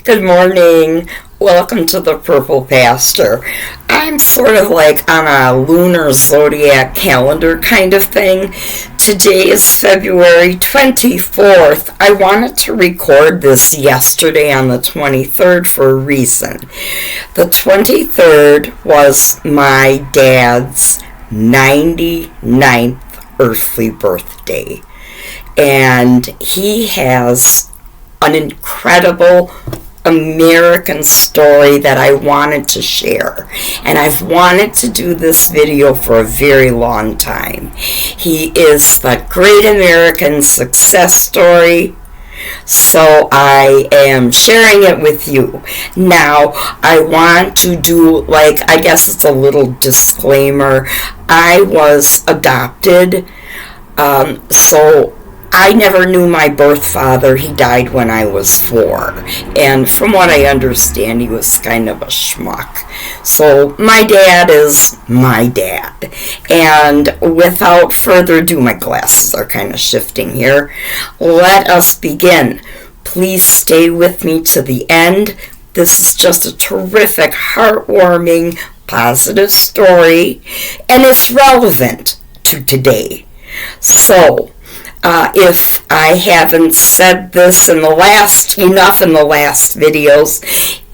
Good morning. Welcome to the Purple Pastor. I'm sort of like on a lunar zodiac calendar kind of thing. Today is February 24th. I wanted to record this yesterday on the 23rd for a reason. The 23rd was my dad's 99th earthly birthday. And he has an incredible American story that I wanted to share, and I've wanted to do this video for a very long time. He is the great American success story, so I am sharing it with you. Now, I want to do, I guess it's a little disclaimer. I was adopted, so I never knew my birth father. He died when I was 4. And from what I understand, he was kind of a schmuck. So my dad is my dad. And without further ado, my glasses are kind of shifting here. Let us begin. Please stay with me to the end. This is just a terrific, heartwarming, positive story. And it's relevant to today. So, if I haven't said this in the last videos,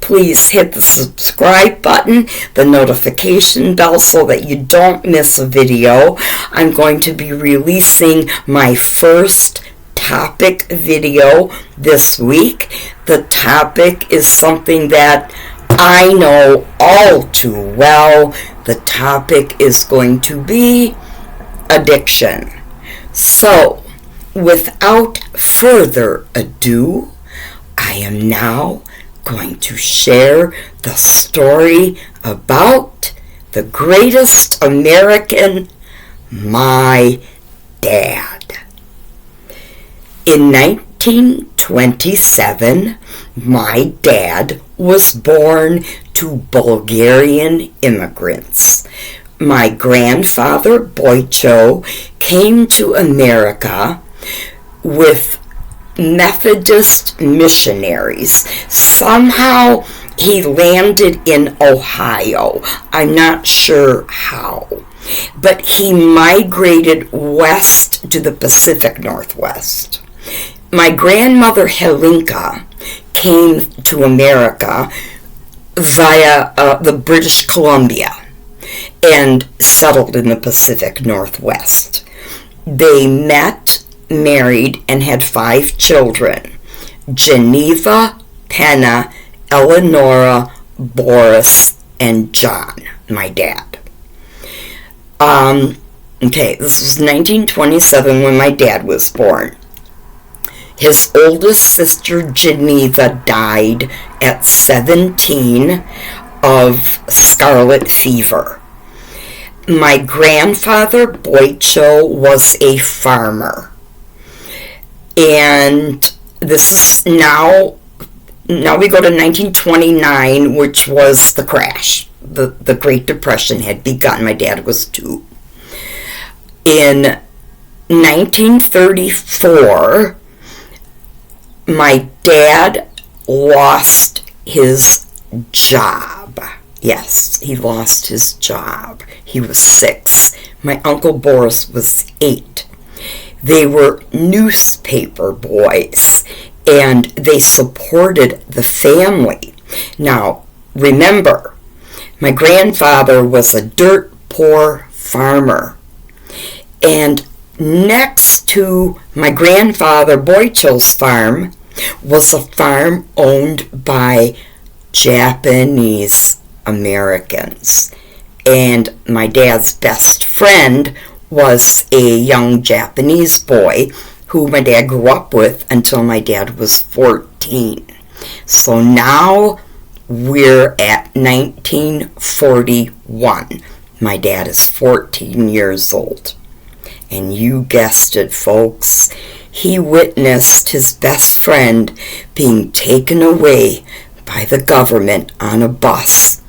please hit the subscribe button, the notification bell, so that you don't miss a video. I'm going to be releasing my first topic video this week. The topic is something that I know all too well. The topic is going to be addiction. So, without further ado, I am now going to share the story about the greatest American, my dad. In 1927, my dad was born to Bulgarian immigrants. My grandfather, Boycho, came to America with Methodist missionaries. Somehow he landed in Ohio. I'm not sure how. But he migrated west to the Pacific Northwest. My grandmother, Helinka, came to America via the British Columbia and settled in the Pacific Northwest. They met, married, and had 5 children: Geneva, Penna, Eleonora, Boris, and John, my dad. This was 1927 when my dad was born. His oldest sister, Geneva, died at 17 of scarlet fever. My grandfather, Boycho, was a farmer. And this is now we go to 1929, which was the crash. The Great Depression had begun. My dad was 2. In 1934, my dad lost his job. Yes, he lost his job. He was 6. My Uncle Boris was 8. They were newspaper boys, and they supported the family. Now, remember, my grandfather was a dirt poor farmer. And next to my grandfather Boycho's farm was a farm owned by Japanese Americans. And my dad's best friend was a young Japanese boy who my dad grew up with until my dad was 14. So now we're at 1941. My dad is 14 years old. And you guessed it, folks. He witnessed his best friend being taken away by the government on a bus.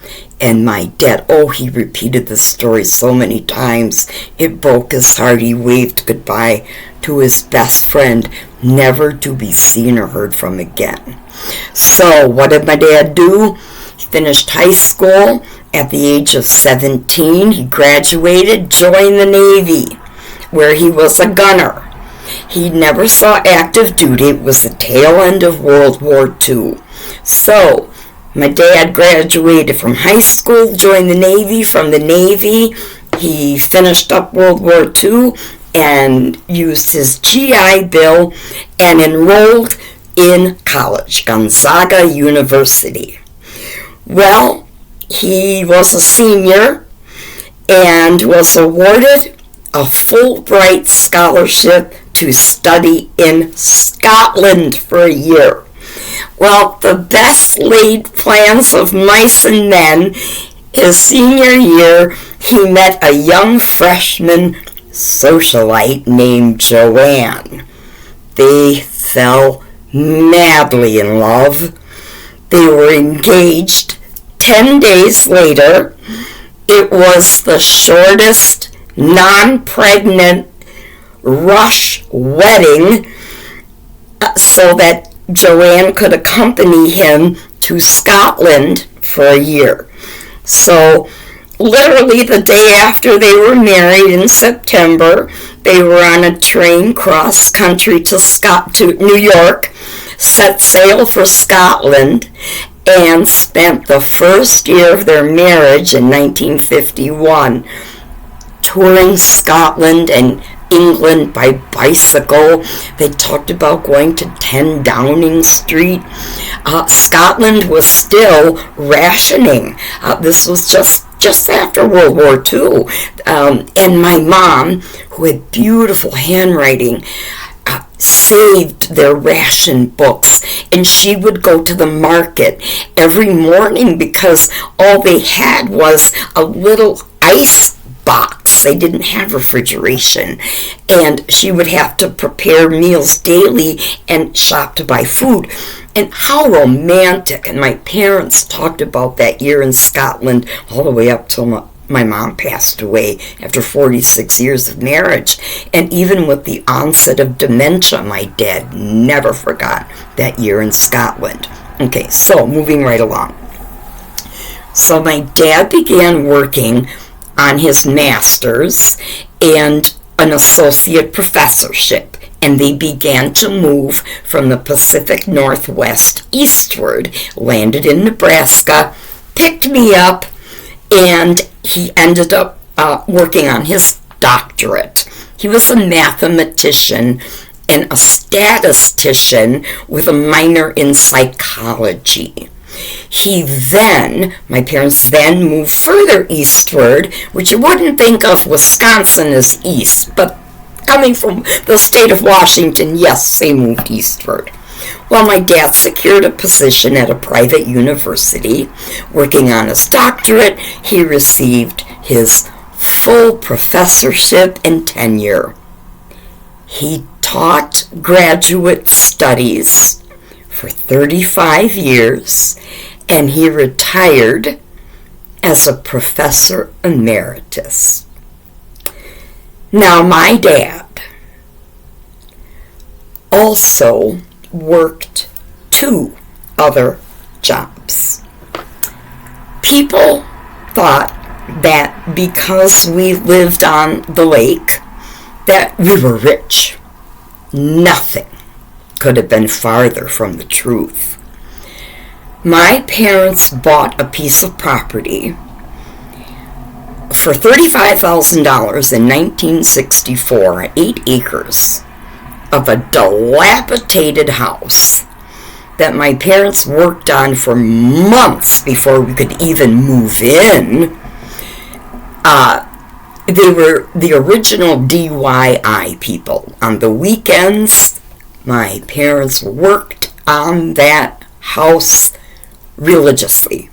And my dad, he repeated this story so many times, it broke his heart. He waved goodbye to his best friend. never to be seen or heard from again. So what did my dad do? He finished high school at the age of 17. He graduated, joined the Navy, where he was a gunner. He never saw active duty. It was the tail end of World War II. So my dad graduated from high school, joined the Navy. From the Navy, he finished up World War II and used his GI Bill and enrolled in college, Gonzaga University. Well, he was a senior and was awarded a Fulbright scholarship to study in Scotland for a year. Well, the best laid plans of mice and men, his senior year, he met a young freshman socialite named Joanne. They fell madly in love. They were engaged 10 days later. It was the shortest non-pregnant rush wedding so that Joanne could accompany him to Scotland for a year. So literally the day after they were married in September, they were on a train cross country to New York, set sail for Scotland, and spent the first year of their marriage in 1951 touring Scotland and England by bicycle. They talked about going to 10 Downing Street. Scotland was still rationing. This was just after World War II. And my mom, who had beautiful handwriting, saved their ration books, and she would go to the market every morning because all they had was a little ice box. They didn't have refrigeration, and she would have to prepare meals daily and shop to buy food. And how romantic. And my parents talked about that year in Scotland all the way up till my mom passed away after 46 years of marriage. And even with the onset of dementia, my dad never forgot that year in Scotland. Okay, so moving right along. So my dad began working on his master's and an associate professorship, and they began to move from the Pacific Northwest eastward, landed in Nebraska, picked me up, and he ended up working on his doctorate. He was a mathematician and a statistician with a minor in psychology. My parents then moved further eastward, which you wouldn't think of Wisconsin as east, but coming from the state of Washington, yes, they moved eastward. Well, my dad secured a position at a private university. Working on his doctorate, he received his full professorship and tenure. He taught graduate studies for 35 years, and he retired as a professor emeritus. Now, my dad also worked 2 other jobs. People thought that because we lived on the lake, that we were rich. Nothing could have been farther from the truth. My parents bought a piece of property for $35,000 in 1964, 8 acres of a dilapidated house that my parents worked on for months before we could even move in. They were the original DIY people. On the weekends, my parents worked on that house religiously.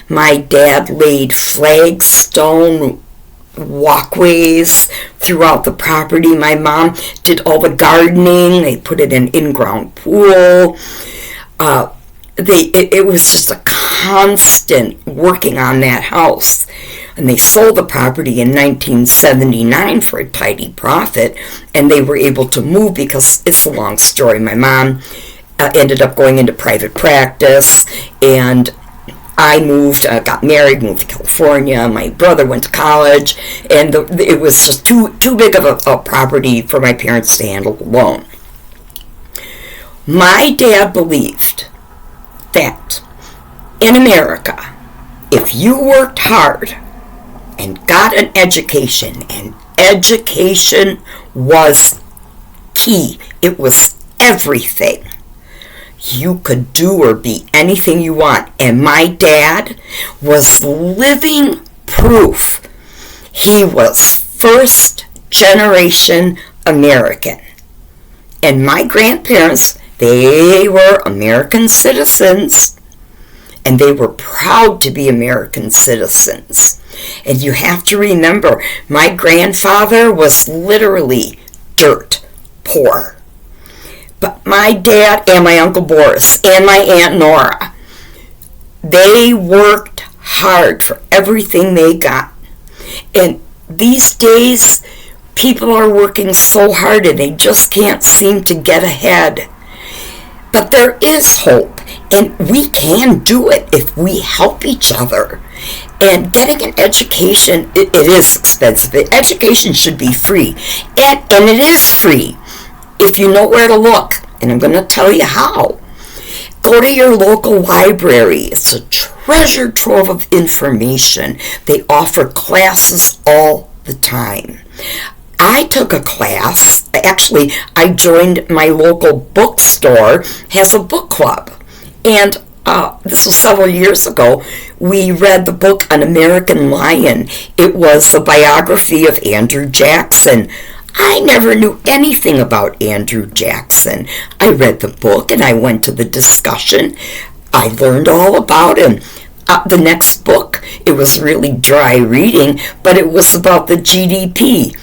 My dad laid flagstone walkways throughout the property. My mom did all the gardening. They put in an in-ground pool. It was just a constant working on that house. and they sold the property in 1979 for a tidy profit, and they were able to move because it's a long story. My mom ended up going into private practice, and I moved, got married, moved to California. My brother went to college, and it was just too big of a property for my parents to handle alone. My dad believed that in America, if you worked hard and got an education, and education was key, it was everything, you could do or be anything you want. And my dad was living proof. He was first generation American. And my grandparents, they were American citizens, and they were proud to be American citizens. And you have to remember, my grandfather was literally dirt poor. But my dad and my Uncle Boris and my Aunt Nora, they worked hard for everything they got. And these days, people are working so hard and they just can't seem to get ahead. But there is hope, and we can do it if we help each other. And getting an education, it is expensive. Education should be free. And it is free if you know where to look. And I'm going to tell you how. Go to your local library. It's a treasure trove of information. They offer classes all the time. I took a class. Actually, I joined my local bookstore, has a book club. And this was several years ago. We read the book An American Lion. It was the biography of Andrew Jackson. I never knew anything about Andrew Jackson. I read the book and I went to the discussion. I learned all about him. The next book, it was really dry reading, but it was about the GDP.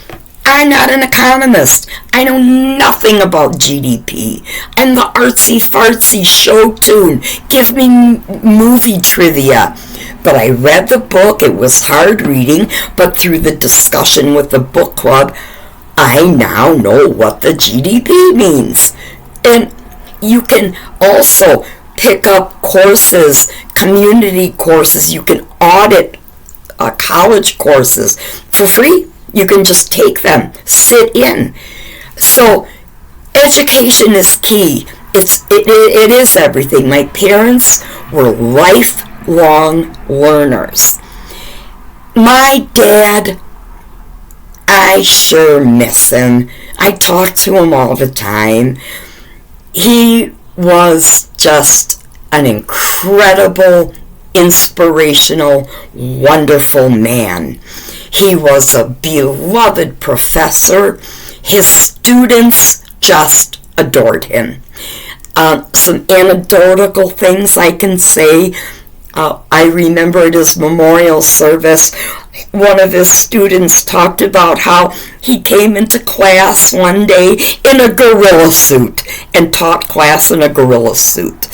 I'm not an economist. I know nothing about GDP. I'm the artsy-fartsy show tune. Give me movie trivia. But I read the book. It was hard reading, but through the discussion with the book club, I now know what the GDP means. And you can also pick up courses, community courses. You can audit college courses for free. You can just take them, sit in. So education is key. It is everything. My parents were lifelong learners. My dad, I sure miss him. I talk to him all the time. He was just an incredible, inspirational, wonderful man. He was a beloved professor. His students just adored him. Some anecdotal things I can say. I remember at his memorial service, one of his students talked about how he came into class one day in a gorilla suit and taught class in a gorilla suit.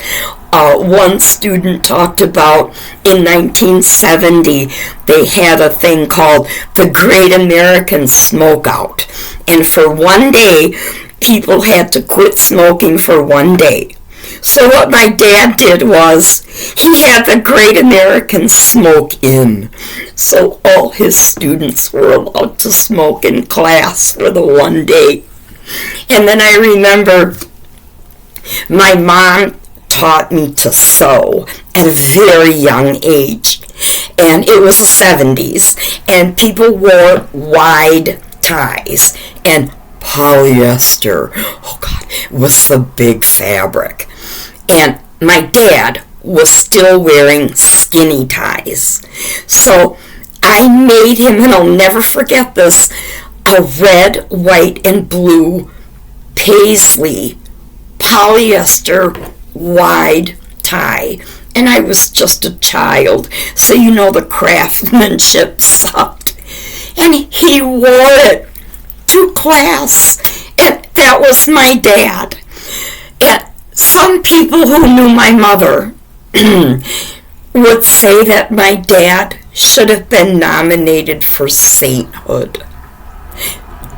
One student talked about in 1970 they had a thing called the Great American Smokeout. And for one day, people had to quit smoking for one day. So what my dad did was he had the Great American Smoke In. So all his students were allowed to smoke in class for the one day. And then I remember my mom taught me to sew at a very young age. And it was the 70s. And people wore wide ties. And polyester, oh God, was the big fabric. And my dad was still wearing skinny ties. So I made him, and I'll never forget this, a red, white, and blue paisley polyester wide tie. And I was just a child, so you know the craftsmanship sucked. And he wore it to class, and that was my dad. And some people who knew my mother would say that my dad should have been nominated for sainthood.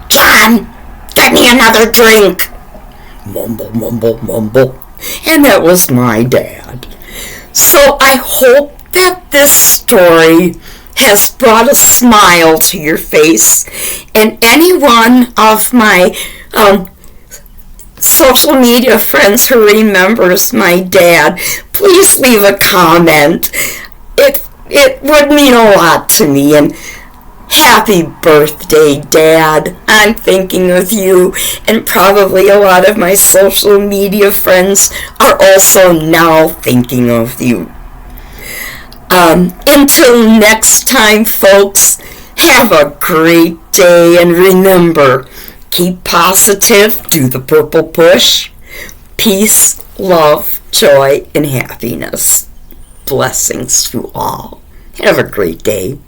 John, get me another drink. Mumble, mumble, mumble. And that was my dad. So I hope that this story has brought a smile to your face. And any one of my social media friends who remembers my dad, please leave a comment. It would mean a lot to me. And happy birthday, Dad. I'm thinking of you, and probably a lot of my social media friends are also now thinking of you. Until next time, folks, have a great day, and remember, keep positive, do the purple push. Peace, love, joy, and happiness. Blessings to all. Have a great day.